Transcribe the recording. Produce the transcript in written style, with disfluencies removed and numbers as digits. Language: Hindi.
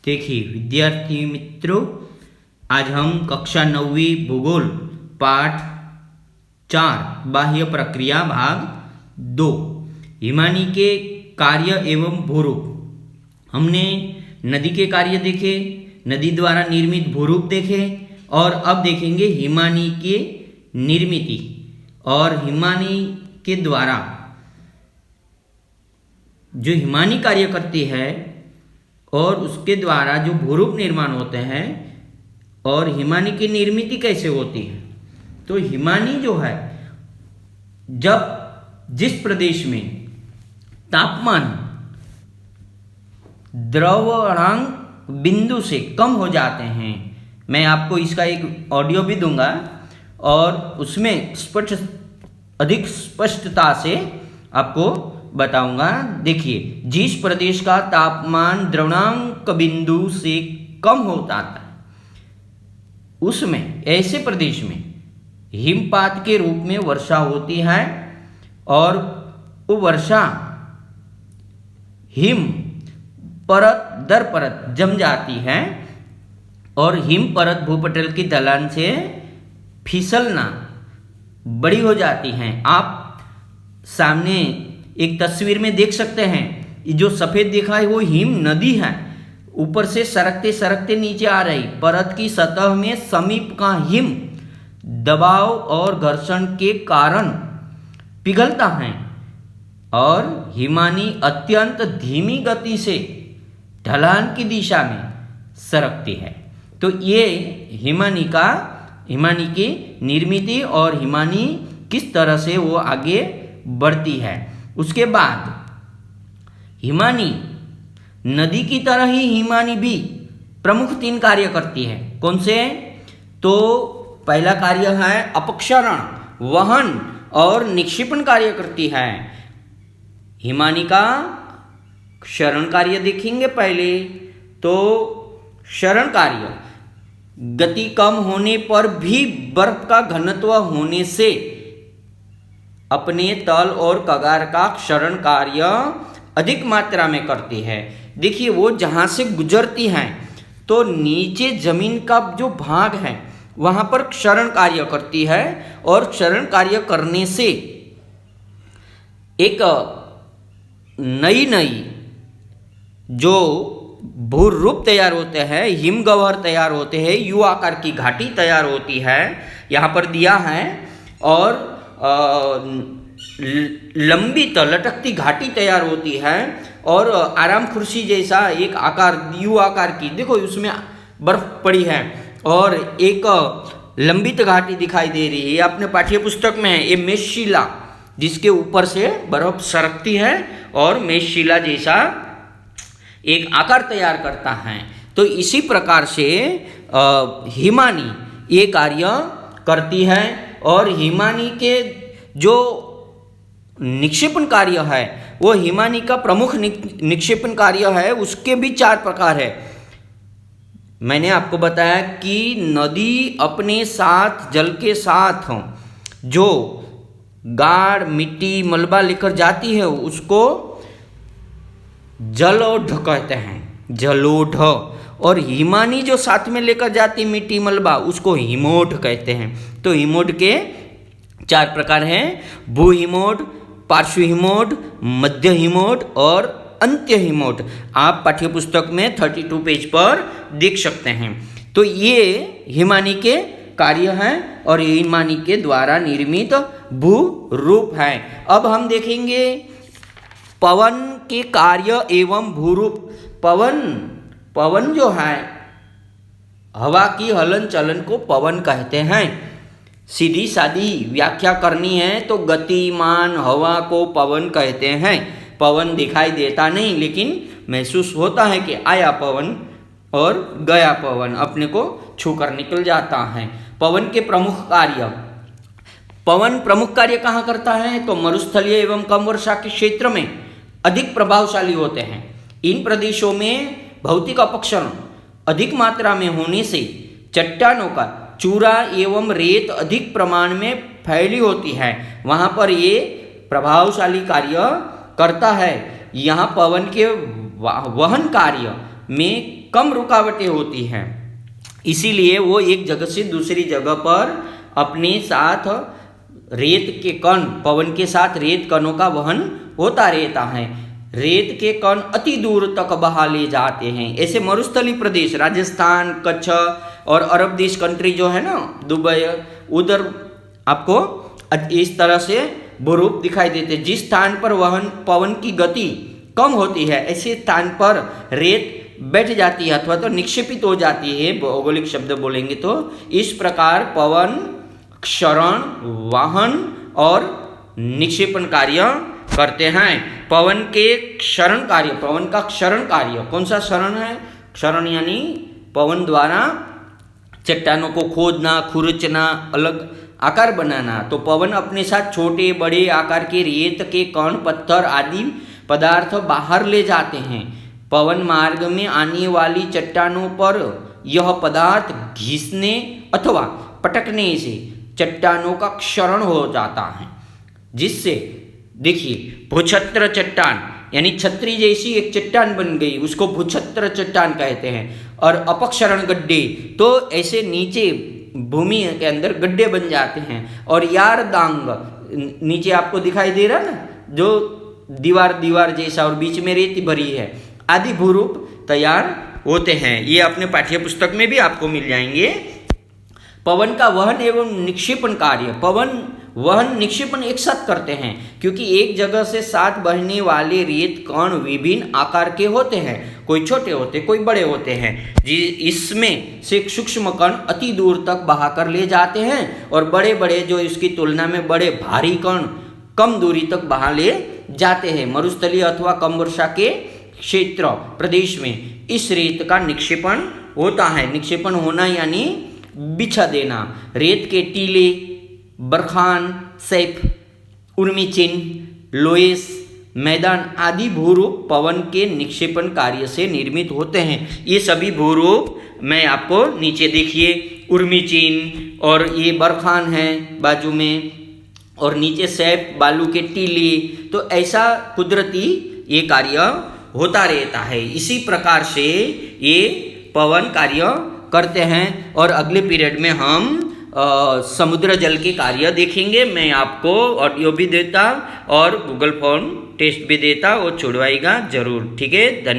देखिए विद्यार्थी मित्रों, आज हम कक्षा 9वीं भूगोल पाठ 4 बाह्य प्रक्रिया भाग 2 हिमानी के कार्य एवं भूरूप। हमने नदी के कार्य देखे, नदी द्वारा निर्मित भूरूप देखे और अब देखेंगे हिमानी के निर्मिति और हिमानी के द्वारा जो हिमानी कार्य करती है और उसके द्वारा जो भूरूप निर्माण होते हैं और हिमानी की निर्मिति कैसे होती है। तो हिमानी जो है, जब जिस प्रदेश में तापमान द्रवणांक बिंदु से कम हो जाते हैं, मैं आपको इसका एक ऑडियो भी दूंगा और उसमें अधिक स्पष्टता से आपको बताऊंगा। देखिए, जिस प्रदेश का तापमान द्रवणांक बिंदु से कम होता है उसमें, ऐसे प्रदेश में हिमपात के रूप में वर्षा होती है और वो वर्षा हिम परत दर परत जम जाती है और हिम परत भूपटल की ढलान से फिसलना बड़ी हो जाती है। आप सामने एक तस्वीर में देख सकते हैं, जो सफेद दिखा है वो हिम नदी है, ऊपर से सरकते सरकते नीचे आ रही। परत की सतह में समीप का हिम दबाव और घर्षण के कारण पिघलता है और हिमानी अत्यंत धीमी गति से ढलान की दिशा में सरकती है। तो ये हिमानी की निर्मिति और हिमानी किस तरह से वो आगे बढ़ती है। उसके बाद हिमानी नदी की तरह ही हिमानी भी प्रमुख 3 कार्य करती है। कौन से? तो पहला कार्य है अपक्षरण, वहन और निक्षेपण कार्य करती है। हिमानी का क्षरण कार्य देखेंगे पहले। तो क्षरण कार्य, गति कम होने पर भी बर्फ का घनत्व होने से अपने तल और कगार का क्षरण कार्य अधिक मात्रा में करती है। देखिए, वो जहाँ से गुजरती हैं तो नीचे जमीन का जो भाग है वहाँ पर क्षरण कार्य करती है और क्षरण कार्य करने से एक नई जो भूरूप तैयार होते हैं, हिमगह्वर तैयार होते हैं, यू आकार की घाटी तैयार होती है, यहाँ पर दिया है, और लंबी लटकती घाटी तैयार होती है और आराम कुर्सी जैसा एक आकार, यू आकार की, देखो उसमें बर्फ पड़ी है और एक लंबित घाटी दिखाई दे रही है। अपने पाठ्य पुस्तक में है ये मेषशिला, जिसके ऊपर से बर्फ सरकती है और मेषशिला जैसा एक आकार तैयार करता है। तो इसी प्रकार से हिमानी ये कार्य करती है और हिमानी के जो निक्षेपण कार्य है वो हिमानी का प्रमुख निक्षेपण कार्य है। उसके भी 4 प्रकार है। मैंने आपको बताया कि नदी अपने साथ जल के साथ जो गाड़, मिट्टी, मलबा लेकर जाती है उसको जलोढ़ कहते हैं, जलोढ़। और हिमानी जो साथ में लेकर जाती मिट्टी, मलबा, उसको हिमोढ़ कहते हैं। तो हिमोढ़ के 4 प्रकार हैं: भू हिमोढ़, पार्श्व हिमोढ़, मध्य हिमोढ़ और अंत्य हिमोढ़। आप पाठ्यपुस्तक में 32 पेज पर देख सकते हैं। तो ये हिमानी के कार्य हैं और हिमानी के द्वारा निर्मित भू रूप है। अब हम देखेंगे पवन के कार्य एवं भूरूप। पवन जो है, हवा की हलन चलन को पवन कहते हैं। सीधी सादी व्याख्या करनी है तो गतिमान हवा को पवन कहते हैं। पवन दिखाई देता नहीं, लेकिन महसूस होता है कि आया पवन और गया पवन, अपने को छू कर निकल जाता है। पवन के प्रमुख कार्य, पवन प्रमुख कार्य कहाँ करता है? तो मरुस्थलीय एवं कम वर्षा के क्षेत्र में अधिक प्रभावशाली होते हैं। इन प्रदेशों में भौतिक अपक्षरण अधिक मात्रा में होने से चट्टानों का चूरा एवं रेत अधिक प्रमाण में फैली होती है, वहाँ पर ये प्रभावशाली कार्य करता है। यहाँ पवन के वहन कार्य में कम रुकावटें होती हैं, इसीलिए वो एक जगह से दूसरी जगह पर अपने साथ रेत के कण, पवन के साथ रेत कणों का वहन होता रहता है। रेत के कण अति दूर तक बहा ले जाते हैं। ऐसे मरुस्थलीय प्रदेश राजस्थान, कच्छ और अरब देश कंट्री जो है ना, दुबई, उधर आपको इस तरह से भूरूप दिखाई देते हैं। जिस स्थान पर पवन की गति कम होती है, ऐसे स्थान पर रेत बैठ जाती है अथवा तो निक्षेपित हो जाती है, भौगोलिक शब्द बोलेंगे तो। इस प्रकार पवन क्षरण, वाहन और निक्षेपण कार्य करते हैं। पवन के क्षरण कार्य, पवन का क्षरण कार्य कौन सा क्षरण है? क्षरण यानी पवन द्वारा चट्टानों को खोदना, खुरचना, अलग आकार बनाना। तो पवन अपने साथ छोटे बड़े आकार के रेत के कण, पत्थर आदि पदार्थ बाहर ले जाते हैं। पवन मार्ग में आने वाली चट्टानों पर यह पदार्थ घिसने अथवा पटकने से चट्टानों का क्षरण हो जाता है, जिससे देखिए भूछत्र चट्टान यानी छतरी जैसी एक चट्टान बन गई, उसको भूछत्र चट्टान कहते हैं। और अपक्षरण गड्ढे, तो ऐसे नीचे भूमि के अंदर गड्ढे बन जाते हैं। और यार दांग, नीचे आपको दिखाई दे रहा ना, जो दीवार जैसा और बीच में रेती भरी है, आदि भूरूप तैयार होते हैं। ये अपने पाठ्य पुस्तक में भी आपको मिल जाएंगे। पवन का वहन एवं निक्षेपण कार्य, पवन वहन निक्षेपण एक साथ करते हैं, क्योंकि एक जगह से साथ बहने वाले रेत कण विभिन्न आकार के होते हैं, कोई छोटे होते कोई बड़े होते हैं। इसमें से सूक्ष्म कण अति दूर तक बहाकर ले जाते हैं और बड़े बड़े जो इसकी तुलना में बड़े भारी कण कम दूरी तक बहा ले जाते हैं। मरुस्थलीय अथवा कम वर्षा के क्षेत्र प्रदेश में इस रेत का निक्षेपण होता है। निक्षेपण होना यानी बिछा देना। रेत के टीले, बरखान, सैफ, उर्मी चिन्ह, लोएस, मैदान आदि भूरूप पवन के निक्षेपण कार्य से निर्मित होते हैं। ये सभी भूरूप मैं आपको नीचे देखिए, उर्मी चिन्ह और ये बरखान है बाजू में, और नीचे सैफ, बालू के टीले, तो ऐसा कुदरती ये कार्य होता रहता है। इसी प्रकार से ये पवन कार्य करते हैं। और अगले पीरियड में हम समुद्र जल के कार्य देखेंगे। मैं आपको ऑडियो भी देता और गूगल फॉर्म टेस्ट भी देता, वो छुड़वाएगा जरूर। ठीक है, धन्यवाद।